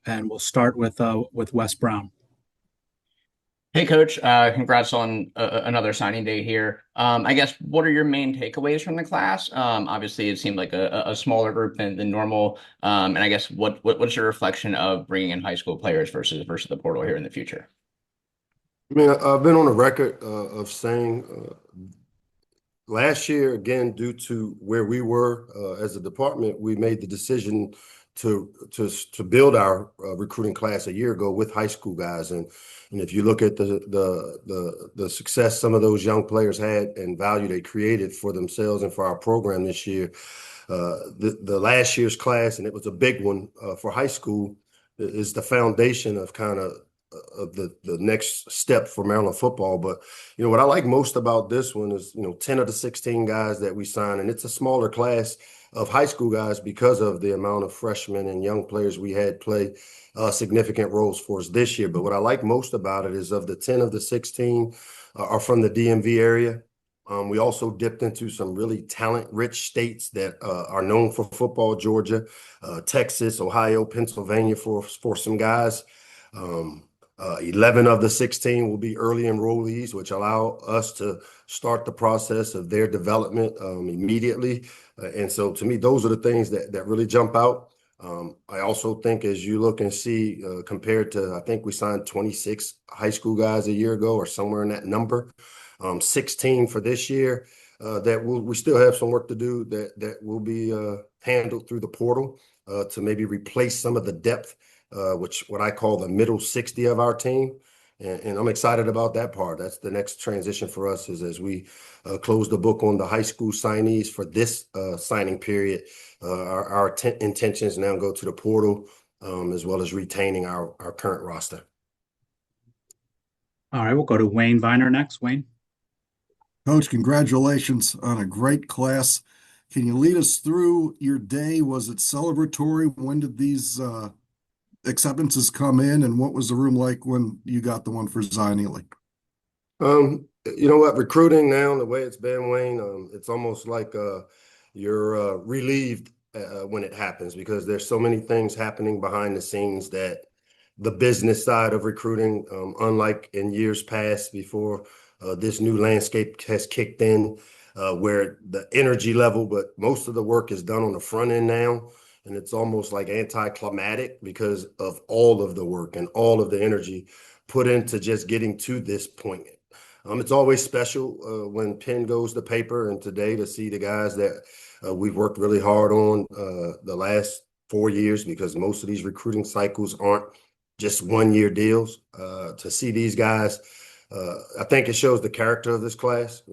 and we'll start with Wes Brown. Hey, Coach. Congrats on another signing day here. I guess what are your main takeaways from the class? Obviously, it seemed like a smaller group than normal. And I guess what's your reflection of bringing in high school players versus the portal here in the future? I mean, I've been on the record of saying last year, again, due to where we were as a department, we made the decision to build our recruiting class a year ago with high school guys. And if you look at the success some of those young players had and value they created for themselves and for our program this year, the last year's class, and it was a big one for high school, is the foundation of kind of the next step for Maryland football. But what I like most about this one is 10 of the 16 guys that we signed, and it's a smaller class of high school guys because of the amount of freshmen and young players we had play significant roles for us this year. But what I like most about it is of the 10 of the 16 are from the DMV area. We also dipped into some really talent-rich states that are known for football: Georgia, Texas, Ohio, Pennsylvania, for some guys. 11 of the 16 will be early enrollees, which allow us to start the process of their development immediately. And so to me, those are the things that really jump out. I also think as you look and see compared to, I think we signed 26 high school guys a year ago or somewhere in that number, 16 for this year, that we still have some work to do that will be handled through the portal to maybe replace some of the depth, what I call the middle 60 of our team. And I'm excited about that part. That's the next transition for us is as we close the book on the high school signees for this signing period. Our intentions now go to the portal as well as retaining our current roster. All right, we'll go to Wayne Viner next. Wayne. Coach, congratulations on a great class. Can you lead us through your day? Was it celebratory? When did these acceptances come in, and what was the room like when you got the one for Zion Ely? You know what? Recruiting now, the way it's been, Wayne, it's almost like you're relieved when it happens because there's so many things happening behind the scenes that the business side of recruiting, unlike in years past before this new landscape has kicked in, where the energy level, but most of the work is done on the front end now. And it's almost like anticlimactic because of all of the work and all of the energy put into just getting to this point. It's always special when pen goes to paper, and today to see the guys that we've worked really hard on the last 4 years, because most of these recruiting cycles aren't just 1-year deals. To see these guys, I think it shows the character of this class.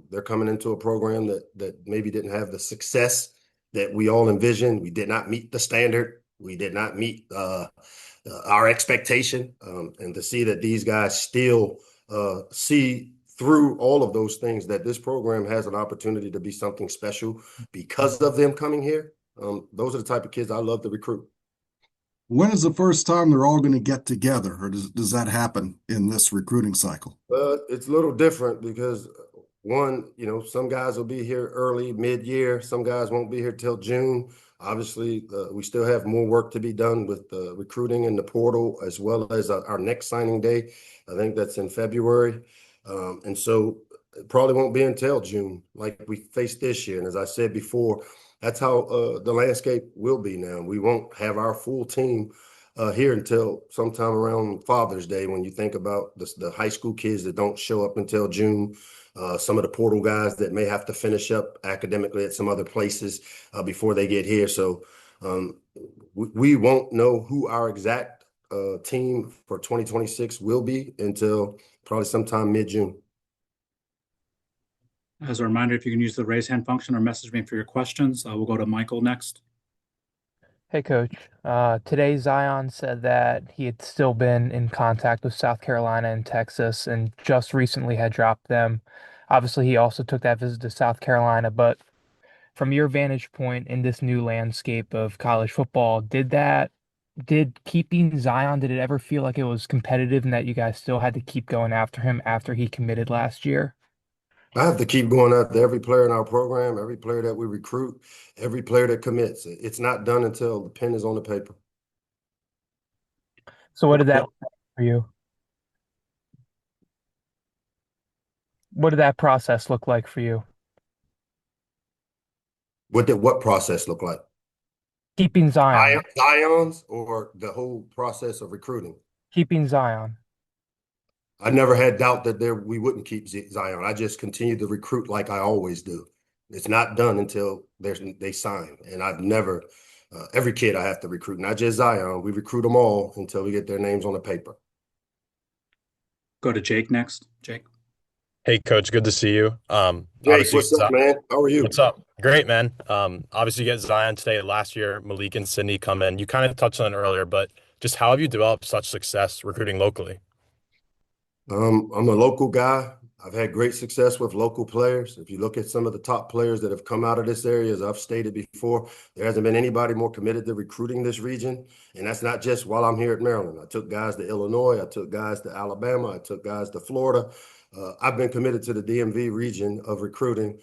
They're coming into a program that maybe didn't have the success that we all envisioned. We did not meet the standard. We did not meet our expectation. And to see that these guys still see through all of those things, that this program has an opportunity to be something special because of them coming here. Those are the type of kids I love to recruit. When is the first time they're all going to get together, or does that happen in this recruiting cycle? It's a little different because one, some guys will be here early, mid-year. Some guys won't be here till June. Obviously, we still have more work to be done with the recruiting and the portal, as well as our next signing day. I think that's in February. And so it probably won't be until June like we faced this year. And as I said before, that's how the landscape will be now. We won't have our full team here until sometime around Father's Day, when you think about the high school kids that don't show up until June, some of the portal guys that may have to finish up academically at some other places before they get here. So we won't know who our exact team for 2026 will be until probably sometime mid-June. As a reminder, if you can use the raise hand function or message me for your questions. We'll go to Michael next. Hey, Coach. Today, Zion said that he had still been in contact with South Carolina and Texas and just recently had dropped them. Obviously, he also took that visit to South Carolina, but from your vantage point in this new landscape of college football, did keeping Zion, did it ever feel like it was competitive and that you guys still had to keep going after him after he committed last year? I have to keep going after every player in our program, every player that we recruit, every player that commits. It's not done until the pen is on the paper. So what did that look like for you? What did that process look like for you? What did what process look like? Keeping Zion. Zions or the whole process of recruiting? Keeping Zion. I never had doubt that we wouldn't keep Zion. I just continued to recruit like I always do. It's not done until they sign, and I've never. Every kid I have to recruit, not just Zion. We recruit them all until we get their names on the paper. Go to Jake next. Jake. Hey, Coach, good to see you. Jake, Obviously, what's up, man? How are you? what's up? Great, man. Obviously, you get Zion today. Last year, Malik and Sydney come in. You kind of touched on it earlier, but just how have you developed such success recruiting locally? I'm a local guy. I've had great success with local players. If you look at some of the top players that have come out of this area, as I've stated before, there hasn't been anybody more committed to recruiting this region. And that's not just while I'm here at Maryland. I took guys to Illinois. I took guys to Alabama. I took guys to Florida. I've been committed to the DMV region of recruiting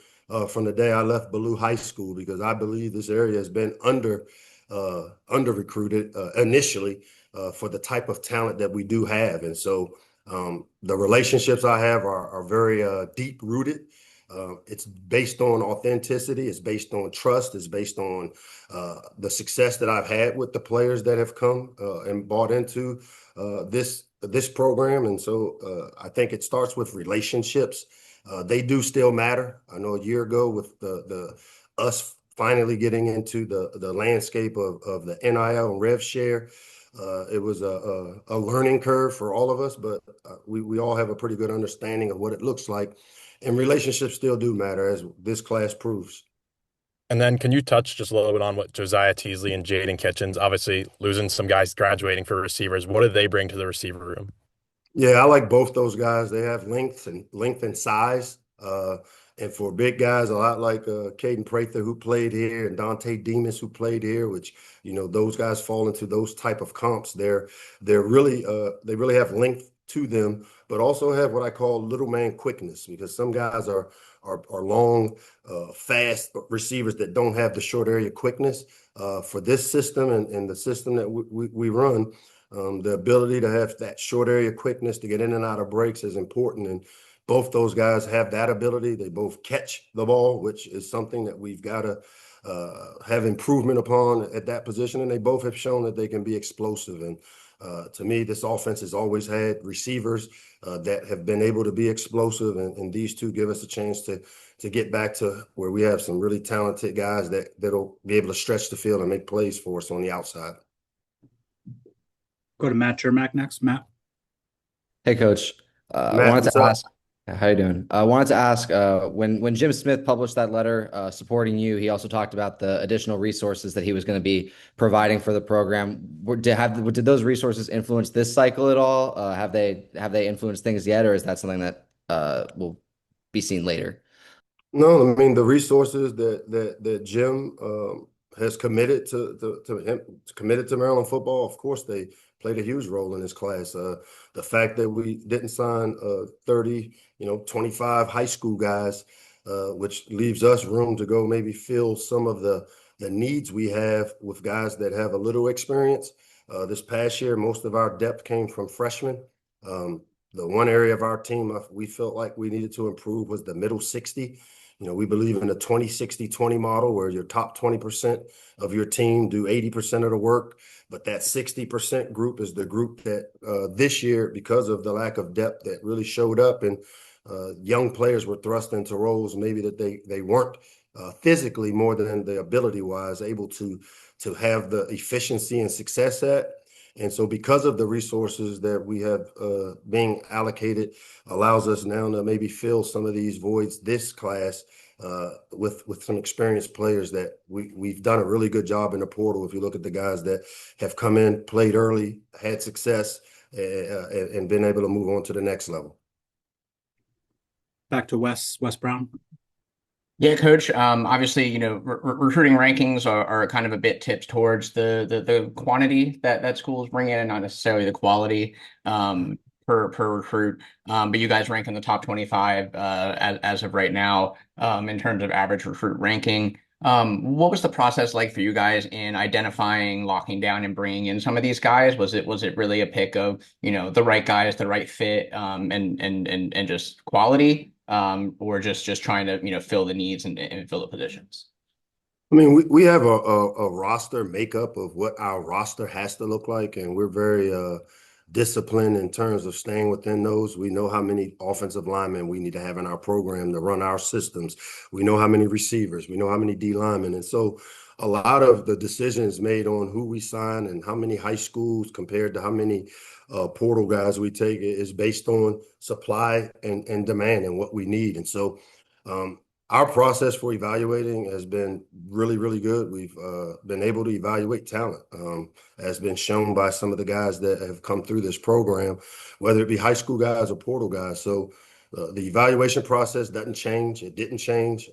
from the day I left Ballou High School because I believe this area has been under recruited initially for the type of talent that we do have. And so the relationships I have are very deep rooted. It's based on authenticity. It's based on trust. It's based on the success that I've had with the players that have come and bought into this program. And so I think it starts with relationships. They do still matter. I know a year ago with the us finally getting into the landscape of the NIL and rev share. It was a learning curve for all of us, but we all have a pretty good understanding of what it looks like. And relationships still do matter, as this class proves. And then can you touch just a little bit on what Josiah Teasley and Jaden Kitchens, obviously losing some guys graduating for receivers, what do they bring to the receiver room? Yeah, I like both those guys. They have length and size. And for big guys, a lot like Caden Prather, who played here, and Dante Demas, who played here, which those guys fall into those type of comps. They're really they really have length to them, but also have what I call little man quickness, because some guys are long, fast receivers that don't have the short area quickness. For this system and the system that we run. The ability to have that short area quickness to get in and out of breaks is important. And both those guys have that ability. They both catch the ball, which is something that we've got to have improvement upon at that position. And they both have shown that they can be explosive. And to me, this offense has always had receivers that have been able to be explosive. And these two give us a chance to get back to where we have some really talented guys that'll be able to stretch the field and make plays for us on the outside. Go to Matt Jermack next. Matt. Hey, Coach. I Matt, wanted what's to up? ask, how you doing? I wanted to ask, when Jim Smith published that letter supporting you, he also talked about the additional resources that he was going to be providing for the program. Did those resources influence this cycle at all? Have they influenced things yet, or is that something that will be seen later? No, I mean the resources that Jim has committed to Maryland football. Of course, they played a huge role in this class. The fact that we didn't sign 30, 25 high school guys, which leaves us room to go maybe fill some of the needs we have with guys that have a little experience. This past year, most of our depth came from freshmen. The one area of our team we felt like we needed to improve was the middle 60. We believe in a 20-60-20 model where your top 20% of your team do 80% of the work, but that 60% group is the group that this year, because of the lack of depth, that really showed up, and young players were thrust into roles maybe that they weren't physically, more than the ability-wise, able to have the efficiency and success at. And so because of the resources that we have being allocated allows us now to maybe fill some of these voids this class with some experienced players that we've done a really good job in the portal. If you look at the guys that have come in, played early, had success, and been able to move on to the next level. Back to Wes Brown. Yeah, Coach. Obviously, recruiting rankings are kind of a bit tipped towards the quantity that schools bring in, and not necessarily the quality per recruit. But you guys rank in the top 25 as of right now in terms of average recruit ranking. What was the process like for you guys in identifying, locking down, and bringing in some of these guys? Was it really a pick of, the right guys, the right fit, and just quality, or just trying to, fill the needs and fill the positions? I mean, we have a roster makeup of what our roster has to look like, and we're very disciplined in terms of staying within those. We know how many offensive linemen we need to have in our program to run our systems. We know how many receivers, we know how many D linemen. And so a lot of the decisions made on who we sign and how many high schools compared to how many portal guys we take is based on supply and demand and what we need. And so um, our process for evaluating has been really, really good. We've been able to evaluate talent, as been shown by some of the guys that have come through this program, whether it be high school guys or portal guys. So the evaluation process doesn't change. It didn't change.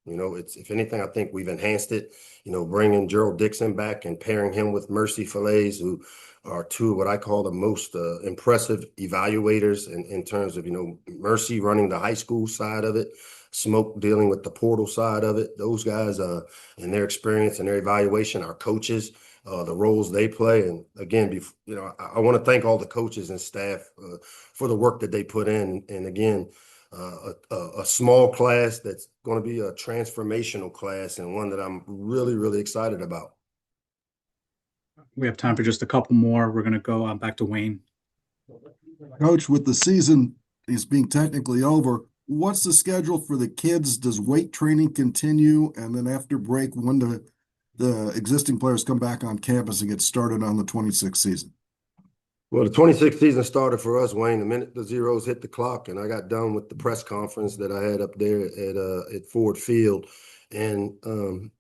It's, if anything, I think we've enhanced it. Bringing Gerald Dixon back and pairing him with Mercy Fillets, who are two of what I call the most impressive evaluators in terms of, Mercy running the high school side of it, Smoke dealing with the portal side of it. Those guys, and their experience and their evaluation, our coaches, the roles they play. And again, I want to thank all the coaches and staff for the work that they put in. And again, a small class that's going to be a transformational class and one that I'm really, really excited about. We have time for just a couple more. We're going to go back to Wayne. Coach, with the season is being technically over, what's the schedule for the kids? Does weight training continue? And then after break, when do the existing players come back on campus and get started on the 26th season? Well, the 26th season started for us, Wayne, the minute the zeros hit the clock, and I got done with the press conference that I had up there at Ford Field. And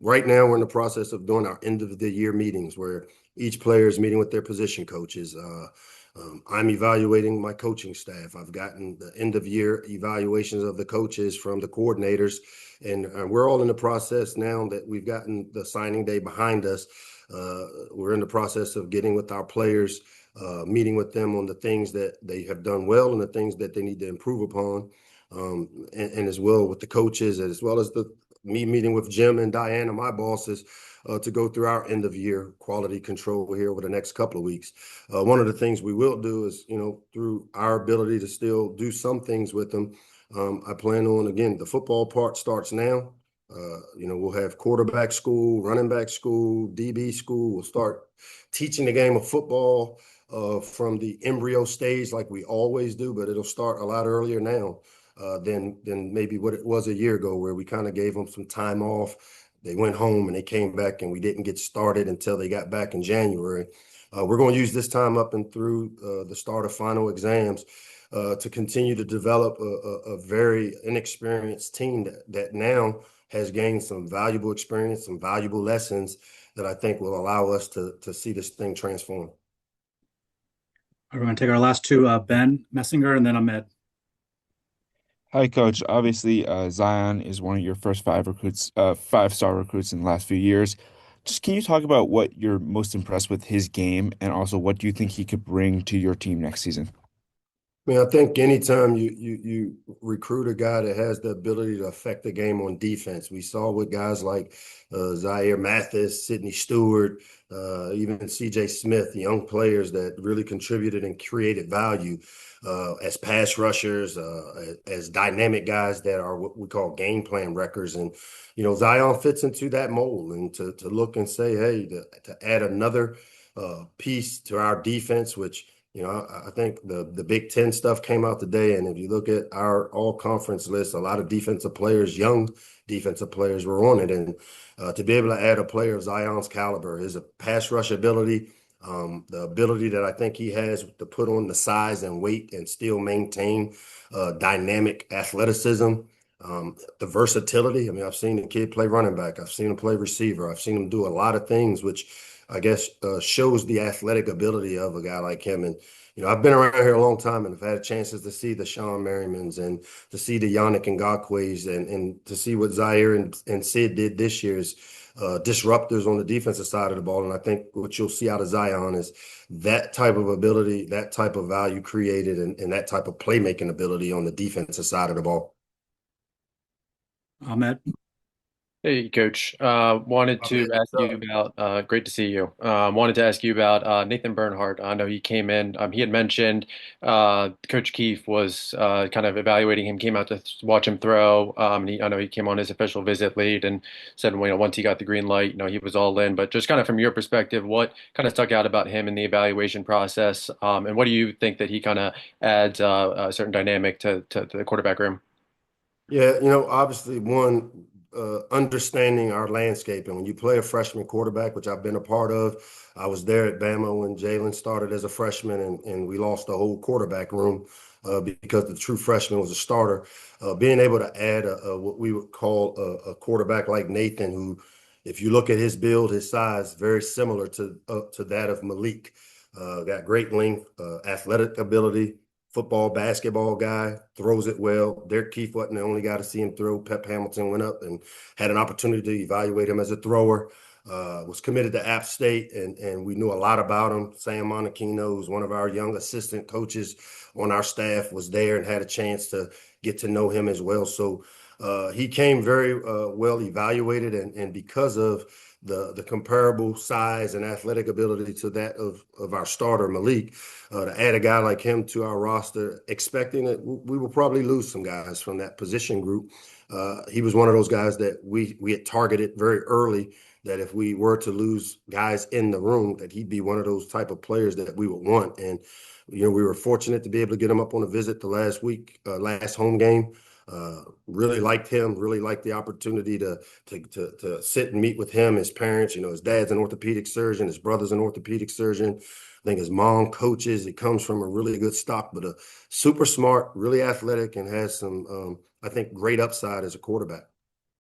right now we're in the process of doing our end of the year meetings where each player is meeting with their position coaches. I'm evaluating my coaching staff. I've gotten the end of year evaluations of the coaches from the coordinators, and we're all in the process now that we've gotten the signing day behind us. We're in the process of getting with our players, meeting with them on the things that they have done well and the things that they need to improve upon, and as well with the coaches, as well as me meeting with Jim and Diana, my bosses, to go through our end of year quality control here over the next couple of weeks. One of the things we will do is, through our ability to still do some things with them, I plan on, again, the football part starts now. We'll have quarterback school, running back school, DB school. We'll start teaching the game of football from the embryo stage like we always do, but it'll start a lot earlier now than maybe what it was a year ago, where we kind of gave them some time off. They went home and they came back and we didn't get started until they got back in January. We're going to use this time up and through the start of final exams to continue to develop a very inexperienced team that now has gained some valuable experience, some valuable lessons that I think will allow us to see this thing transform. We're going to take our last two, Ben Messinger and then Ahmed. Hi, Coach. Obviously, Zion is one of your first five recruits, five-star recruits in the last few years. Just can you talk about what you're most impressed with his game, and also what do you think he could bring to your team next season? I mean, I think anytime you recruit a guy that has the ability to affect the game on defense, we saw with guys like Zaire Mathis, Sidney Stewart, even C.J. Smith, young players that really contributed and created value as pass rushers, as dynamic guys that are what we call game plan wreckers. And, Zion fits into that mold. And to look and say, hey, to add another piece to our defense, which – I think the Big Ten stuff came out today, and if you look at our all-conference list, a lot of defensive players, young defensive players, were on it. And to be able to add a player of Zion's caliber, his pass rush ability, the ability that I think he has to put on the size and weight and still maintain dynamic athleticism, the versatility. I mean, I've seen the kid play running back. I've seen him play receiver. I've seen him do a lot of things, which I guess shows the athletic ability of a guy like him. And, I've been around here a long time and I've had chances to see the Sean Merrimans and to see the Yannick Ngakwe's and to see what Zaire and Sid did this year as disruptors on the defensive side of the ball. And I think what you'll see out of Zion is that type of ability, that type of value created, and that type of playmaking ability on the defensive side of the ball. Ahmed. Hey, Coach. Wanted to ask you about, great to see you. Wanted to ask you about Nathan Bernhardt. I know he came in. He had mentioned Coach Keefe was kind of evaluating him, came out to watch him throw. I know he came on his official visit late and said, once he got the green light, he was all in. But just kind of from your perspective, what kind of stuck out about him in the evaluation process? And what do you think that he kind of adds a certain dynamic to the quarterback room? Yeah, obviously one, understanding our landscape. And when you play a freshman quarterback, which I've been a part of, I was there at Bama when Jalen started as a freshman, and we lost the whole quarterback room because the true freshman was a starter. Being able to add what we would call a quarterback like Nathan, who, if you look at his build, his size, very similar to that of Malik. Got great length, athletic ability, football, basketball guy, throws it well. Derek Keefe wasn't the only guy to see him throw. Pep Hamilton went up and had an opportunity to evaluate him as a thrower. Was committed to App State, and we knew a lot about him. Sam Monachino, who's one of our young assistant coaches on our staff, was there and had a chance to get to know him as well. So he came very well evaluated, and because of the comparable size and athletic ability to that of our starter, Malik, to add a guy like him to our roster, expecting that we will probably lose some guys from that position group. He was one of those guys that we had targeted very early, that if we were to lose guys in the room, that he'd be one of those type of players that we would want. And, we were fortunate to be able to get him up on a visit the last home game. Really liked him, really liked the opportunity to sit and meet with him, his parents. His dad's an orthopedic surgeon, his brother's an orthopedic surgeon. I think his mom coaches. He comes from a really good stock, but a super smart, really athletic, and has some, I think, great upside as a quarterback.